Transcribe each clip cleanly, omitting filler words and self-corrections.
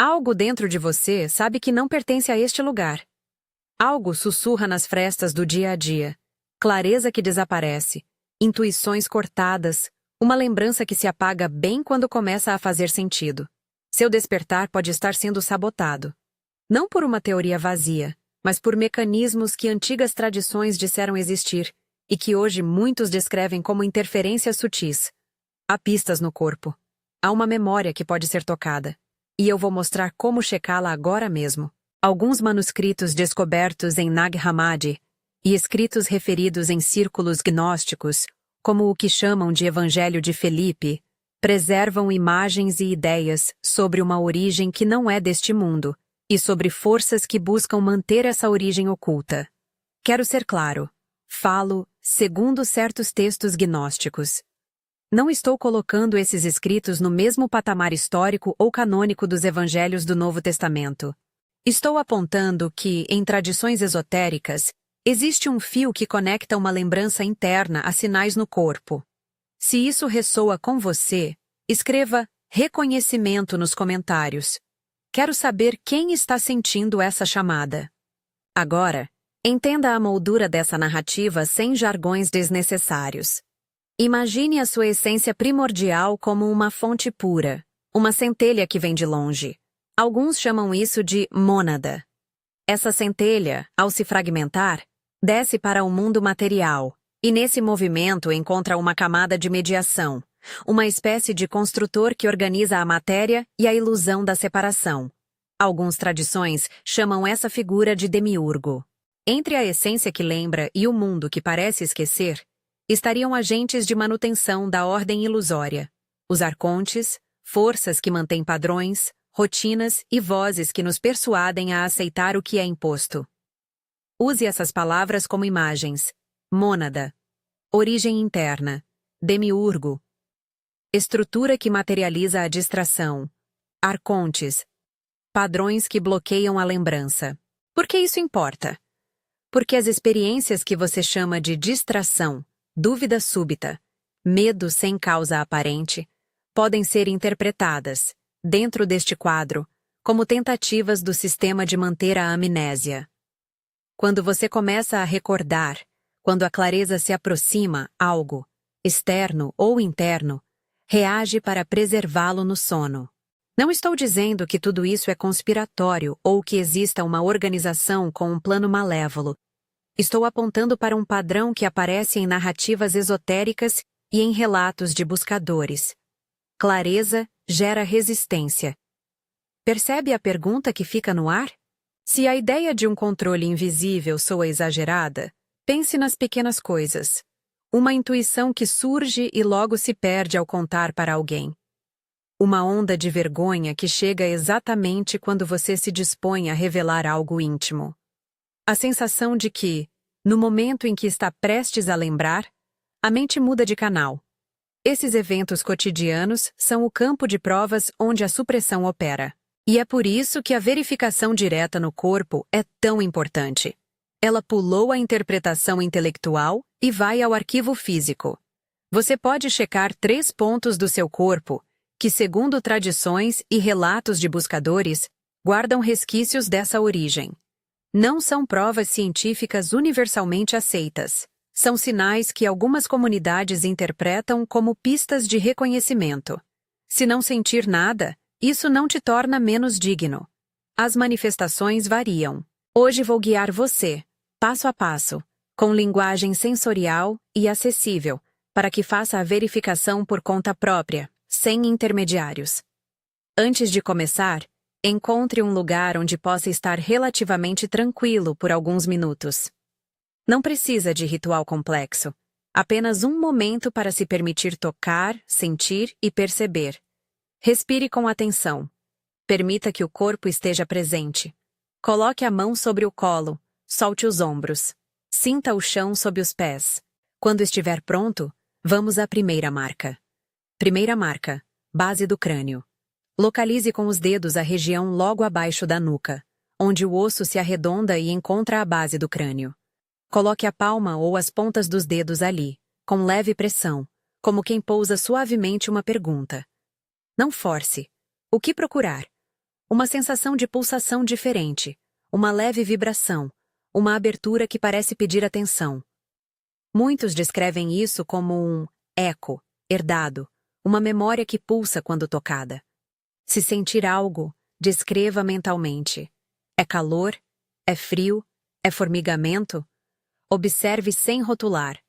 Algo dentro de você sabe que não pertence a este lugar. Algo sussurra nas frestas do dia a dia. Clareza que desaparece, intuições cortadas, uma lembrança que se apaga bem quando começa a fazer sentido. Seu despertar pode estar sendo sabotado. Não por uma teoria vazia, mas por mecanismos que antigas tradições disseram existir e que hoje muitos descrevem como interferências sutis. Há pistas no corpo. Há uma memória que pode ser tocada. E eu vou mostrar como checá-la agora mesmo. Alguns manuscritos descobertos em Nag Hammadi e escritos referidos em círculos gnósticos, como o que chamam de Evangelho de Felipe, preservam imagens e ideias sobre uma origem que não é deste mundo e sobre forças que buscam manter essa origem oculta. Quero ser claro. Falo segundo certos textos gnósticos. Não estou colocando esses escritos no mesmo patamar histórico ou canônico dos evangelhos do Novo Testamento. Estou apontando que, em tradições esotéricas, existe um fio que conecta uma lembrança interna a sinais no corpo. Se isso ressoa com você, escreva reconhecimento nos comentários. Quero saber quem está sentindo essa chamada. Agora, entenda a moldura dessa narrativa sem jargões desnecessários. Imagine a sua essência primordial como uma fonte pura, uma centelha que vem de longe. Alguns chamam isso de mônada. Essa centelha, ao se fragmentar, desce para o mundo material, e nesse movimento encontra uma camada de mediação, uma espécie de construtor que organiza a matéria e a ilusão da separação. Algumas tradições chamam essa figura de demiurgo. Entre a essência que lembra e o mundo que parece esquecer, estariam agentes de manutenção da ordem ilusória, os arcontes, forças que mantêm padrões, rotinas e vozes que nos persuadem a aceitar o que é imposto. Use essas palavras como imagens. Mônada. Origem interna. Demiurgo. Estrutura que materializa a distração. Arcontes. Padrões que bloqueiam a lembrança. Por que isso importa? Porque as experiências que você chama de distração, dúvida súbita, medo sem causa aparente, podem ser interpretadas, dentro deste quadro, como tentativas do sistema de manter a amnésia. Quando você começa a recordar, quando a clareza se aproxima, algo, externo ou interno, reage para preservá-lo no sono. Não estou dizendo que tudo isso é conspiratório ou que exista uma organização com um plano malévolo. Estou apontando para um padrão que aparece em narrativas esotéricas e em relatos de buscadores. Clareza gera resistência. Percebe a pergunta que fica no ar? Se a ideia de um controle invisível soa exagerada, pense nas pequenas coisas. Uma intuição que surge e logo se perde ao contar para alguém. Uma onda de vergonha que chega exatamente quando você se dispõe a revelar algo íntimo. A sensação de que, no momento em que está prestes a lembrar, a mente muda de canal. Esses eventos cotidianos são o campo de provas onde a supressão opera. E é por isso que a verificação direta no corpo é tão importante. Ela pulou a interpretação intelectual e vai ao arquivo físico. Você pode checar 3 pontos do seu corpo que, segundo tradições e relatos de buscadores, guardam resquícios dessa origem. Não são provas científicas universalmente aceitas. São sinais que algumas comunidades interpretam como pistas de reconhecimento. Se não sentir nada, isso não te torna menos digno. As manifestações variam. Hoje vou guiar você, passo a passo, com linguagem sensorial e acessível, para que faça a verificação por conta própria, sem intermediários. Antes de começar, encontre um lugar onde possa estar relativamente tranquilo por alguns minutos. Não precisa de ritual complexo. Apenas um momento para se permitir tocar, sentir e perceber. Respire com atenção. Permita que o corpo esteja presente. Coloque a mão sobre o colo, solte os ombros. Sinta o chão sob os pés. Quando estiver pronto, vamos à primeira marca. Primeira marca, base do crânio. Localize com os dedos a região logo abaixo da nuca, onde o osso se arredonda e encontra a base do crânio. Coloque a palma ou as pontas dos dedos ali, com leve pressão, como quem pousa suavemente uma pergunta. Não force. O que procurar? uma sensação de pulsação diferente, uma leve vibração, uma abertura que parece pedir atenção. Muitos descrevem isso como um eco, herdado, uma memória que pulsa quando tocada. Se sentir algo, descreva mentalmente. É calor? É frio? É formigamento? Observe sem rotular.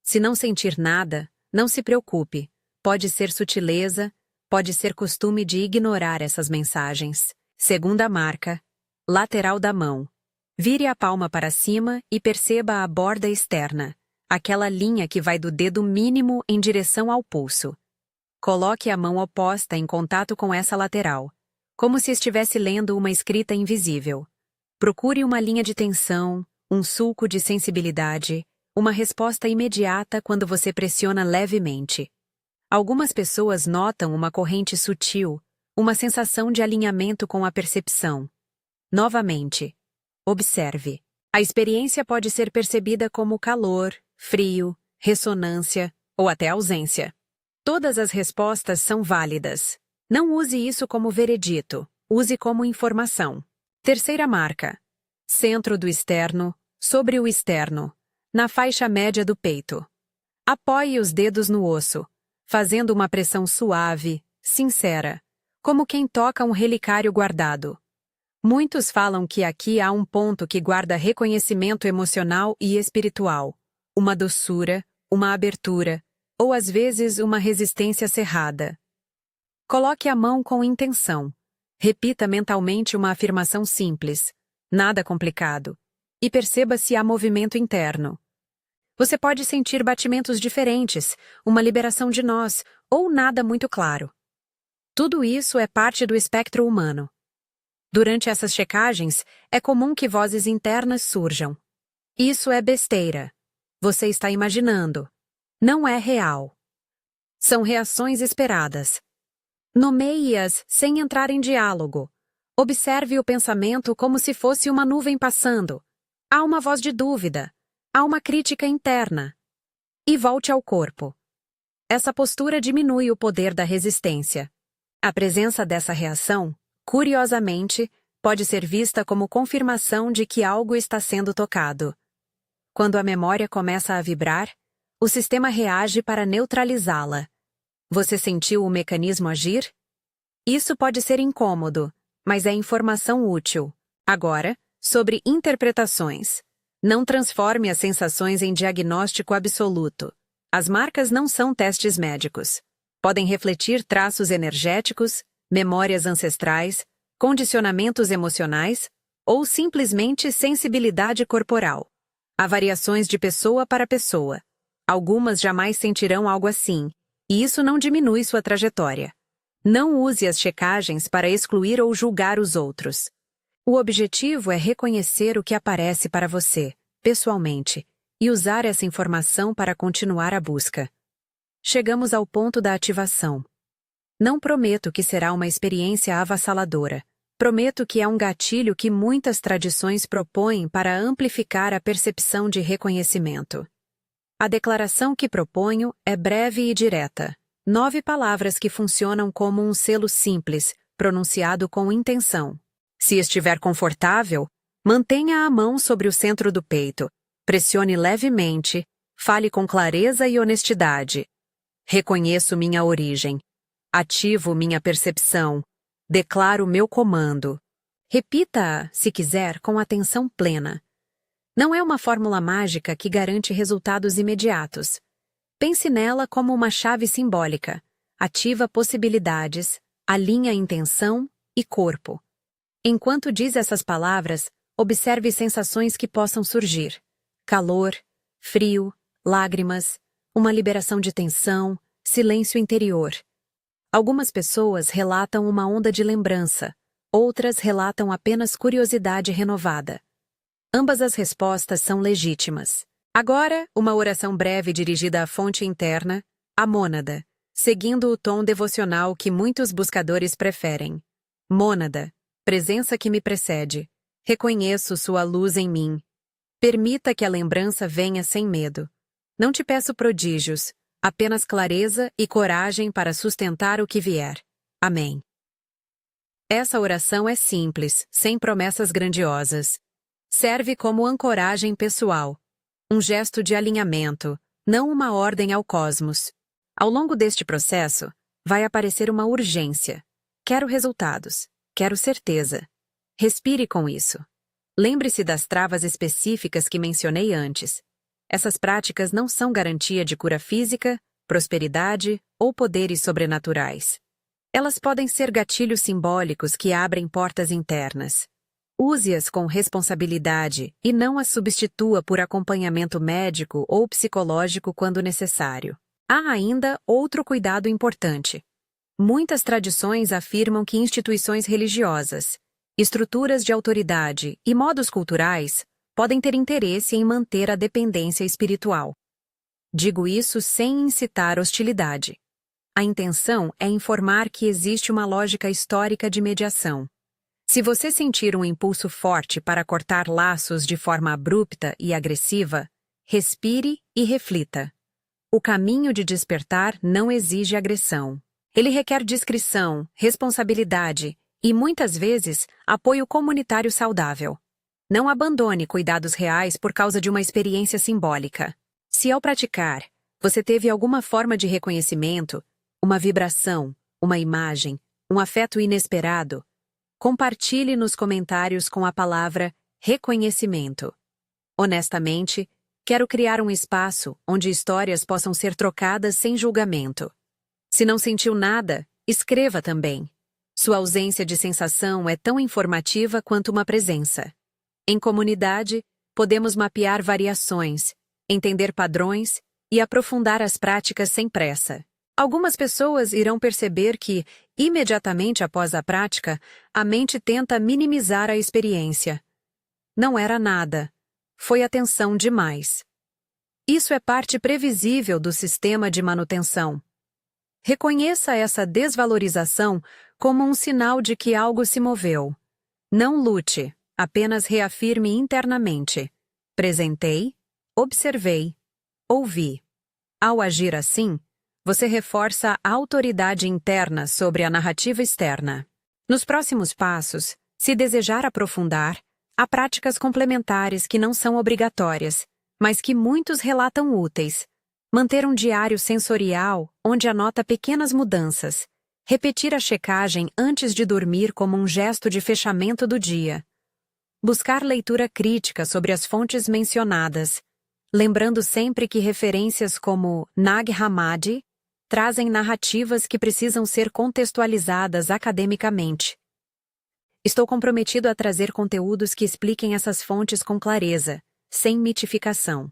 Se não sentir nada, não se preocupe. Pode ser sutileza, pode ser costume de ignorar essas mensagens. Segunda marca, lateral da mão. Vire a palma para cima e perceba a borda externa, aquela linha que vai do dedo mínimo em direção ao pulso. Coloque a mão oposta em contato com essa lateral, como se estivesse lendo uma escrita invisível. Procure uma linha de tensão, um sulco de sensibilidade, uma resposta imediata quando você pressiona levemente. Algumas pessoas notam uma corrente sutil, uma sensação de alinhamento com a percepção. Novamente, observe. A experiência pode ser percebida como calor, frio, ressonância ou até ausência. Todas as respostas são válidas. Não use isso como veredito, use como informação. Terceira marca. Centro do externo, sobre o externo, na faixa média do peito. Apoie os dedos no osso, fazendo uma pressão suave, sincera, como quem toca um relicário guardado. Muitos falam que aqui há um ponto que guarda reconhecimento emocional e espiritual, uma doçura, uma abertura, ou às vezes uma resistência cerrada. Coloque a mão com intenção. Repita mentalmente uma afirmação simples, nada complicado, e perceba se há movimento interno. Você pode sentir batimentos diferentes, uma liberação de nós, ou nada muito claro. Tudo isso é parte do espectro humano. Durante essas checagens, é comum que vozes internas surjam. Isso é besteira. Você está imaginando. Não é real. São reações esperadas. Nomeie-as sem entrar em diálogo. Observe o pensamento como se fosse uma nuvem passando. Há uma voz de dúvida. Há uma crítica interna. E volte ao corpo. Essa postura diminui o poder da resistência. A presença dessa reação, curiosamente, pode ser vista como confirmação de que algo está sendo tocado. Quando a memória começa a vibrar, o sistema reage para neutralizá-la. Você sentiu o mecanismo agir? Isso pode ser incômodo, mas é informação útil. Agora, sobre interpretações. Não transforme as sensações em diagnóstico absoluto. As marcas não são testes médicos. Podem refletir traços energéticos, memórias ancestrais, condicionamentos emocionais ou simplesmente sensibilidade corporal. Há variações de pessoa para pessoa. Algumas jamais sentirão algo assim, e isso não diminui sua trajetória. Não use as checagens para excluir ou julgar os outros. O objetivo é reconhecer o que aparece para você, pessoalmente, e usar essa informação para continuar a busca. Chegamos ao ponto da ativação. Não prometo que será uma experiência avassaladora. Prometo que é um gatilho que muitas tradições propõem para amplificar a percepção de reconhecimento. A declaração que proponho é breve e direta. 9 palavras que funcionam como um selo simples, pronunciado com intenção. Se estiver confortável, mantenha a mão sobre o centro do peito, pressione levemente, fale com clareza e honestidade. Reconheço minha origem. Ativo minha percepção. Declaro meu comando. Repita-a, se quiser, com atenção plena. Não é uma fórmula mágica que garante resultados imediatos. Pense nela como uma chave simbólica. Ativa possibilidades, alinha intenção e corpo. Enquanto diz essas palavras, observe sensações que possam surgir. Calor, frio, lágrimas, uma liberação de tensão, silêncio interior. Algumas pessoas relatam uma onda de lembrança, outras relatam apenas curiosidade renovada. Ambas as respostas são legítimas. Agora, uma oração breve dirigida à fonte interna, a mônada, seguindo o tom devocional que muitos buscadores preferem. Mônada, presença que me precede. Reconheço sua luz em mim. Permita que a lembrança venha sem medo. Não te peço prodígios, apenas clareza e coragem para sustentar o que vier. Amém. Essa oração é simples, sem promessas grandiosas. Serve como ancoragem pessoal, um gesto de alinhamento, não uma ordem ao cosmos. Ao longo deste processo, vai aparecer uma urgência. Quero resultados. Quero certeza. Respire com isso. Lembre-se das travas específicas que mencionei antes. Essas práticas não são garantia de cura física, prosperidade ou poderes sobrenaturais. Elas podem ser gatilhos simbólicos que abrem portas internas. Use-as com responsabilidade e não as substitua por acompanhamento médico ou psicológico quando necessário. Há ainda outro cuidado importante. Muitas tradições afirmam que instituições religiosas, estruturas de autoridade e modos culturais podem ter interesse em manter a dependência espiritual. Digo isso sem incitar hostilidade. A intenção é informar que existe uma lógica histórica de mediação. Se você sentir um impulso forte para cortar laços de forma abrupta e agressiva, respire e reflita. O caminho de despertar não exige agressão. Ele requer discrição, responsabilidade e, muitas vezes, apoio comunitário saudável. Não abandone cuidados reais por causa de uma experiência simbólica. Se ao praticar, você teve alguma forma de reconhecimento, uma vibração, uma imagem, um afeto inesperado, compartilhe nos comentários com a palavra reconhecimento. Honestamente, quero criar um espaço onde histórias possam ser trocadas sem julgamento. Se não sentiu nada, escreva também. Sua ausência de sensação é tão informativa quanto uma presença. Em comunidade, podemos mapear variações, entender padrões e aprofundar as práticas sem pressa. Algumas pessoas irão perceber que, imediatamente após a prática, a mente tenta minimizar a experiência. Não era nada. Foi atenção demais. Isso é parte previsível do sistema de manutenção. Reconheça essa desvalorização como um sinal de que algo se moveu. Não lute, apenas reafirme internamente. Presentei, observei, ouvi. Ao agir assim, você reforça a autoridade interna sobre a narrativa externa. Nos próximos passos, se desejar aprofundar, há práticas complementares que não são obrigatórias, mas que muitos relatam úteis. Manter um diário sensorial, onde anota pequenas mudanças. Repetir a checagem antes de dormir como um gesto de fechamento do dia. Buscar leitura crítica sobre as fontes mencionadas, lembrando sempre que referências como Nag Hammadi trazem narrativas que precisam ser contextualizadas academicamente. Estou comprometido a trazer conteúdos que expliquem essas fontes com clareza, sem mitificação.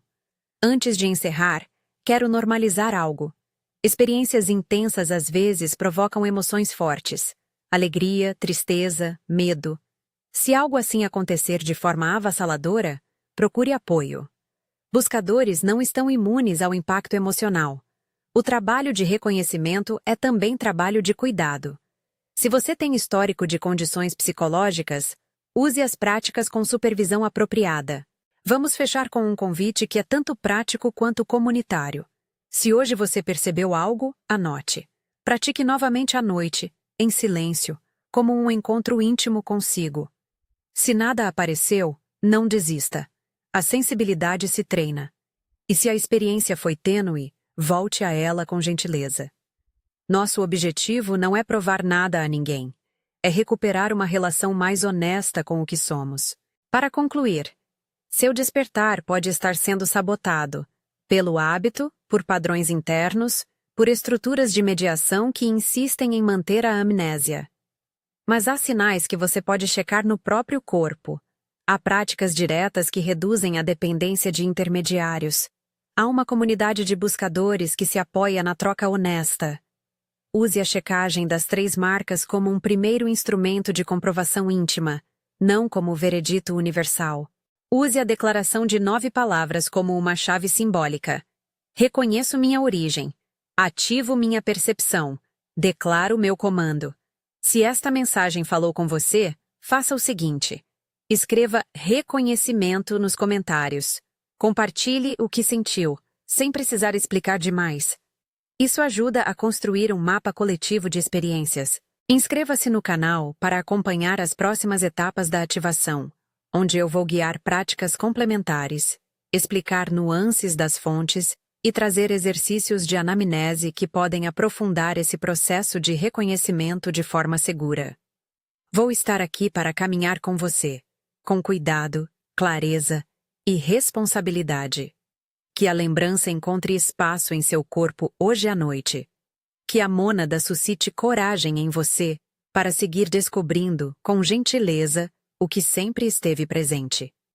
Antes de encerrar, quero normalizar algo. Experiências intensas às vezes provocam emoções fortes. Alegria, tristeza, medo. Se algo assim acontecer de forma avassaladora, procure apoio. Buscadores não estão imunes ao impacto emocional. O trabalho de reconhecimento é também trabalho de cuidado. Se você tem histórico de condições psicológicas, use as práticas com supervisão apropriada. Vamos fechar com um convite que é tanto prático quanto comunitário. Se hoje você percebeu algo, anote. Pratique novamente à noite, em silêncio, como um encontro íntimo consigo. Se nada apareceu, não desista. A sensibilidade se treina. E se a experiência foi tênue, volte a ela com gentileza. Nosso objetivo não é provar nada a ninguém. É recuperar uma relação mais honesta com o que somos. Para concluir, seu despertar pode estar sendo sabotado pelo hábito, por padrões internos, por estruturas de mediação que insistem em manter a amnésia. Mas há sinais que você pode checar no próprio corpo. Há práticas diretas que reduzem a dependência de intermediários. Há uma comunidade de buscadores que se apoia na troca honesta. Use a checagem das 3 marcas como um primeiro instrumento de comprovação íntima, não como veredito universal. Use a declaração de 9 palavras como uma chave simbólica. Reconheço minha origem. Ativo minha percepção. Declaro meu comando. Se esta mensagem falou com você, faça o seguinte. Escreva reconhecimento nos comentários. Compartilhe o que sentiu, sem precisar explicar demais. Isso ajuda a construir um mapa coletivo de experiências, Inscreva-se no canal para acompanhar as próximas etapas da ativação, onde eu vou guiar práticas complementares, explicar nuances das fontes e trazer exercícios de anamnese que podem aprofundar esse processo de reconhecimento de forma segura. Vou estar aqui para caminhar com você, com cuidado, clareza e responsabilidade. Que a lembrança encontre espaço em seu corpo hoje à noite. Que a mônada suscite coragem em você para seguir descobrindo, com gentileza, o que sempre esteve presente.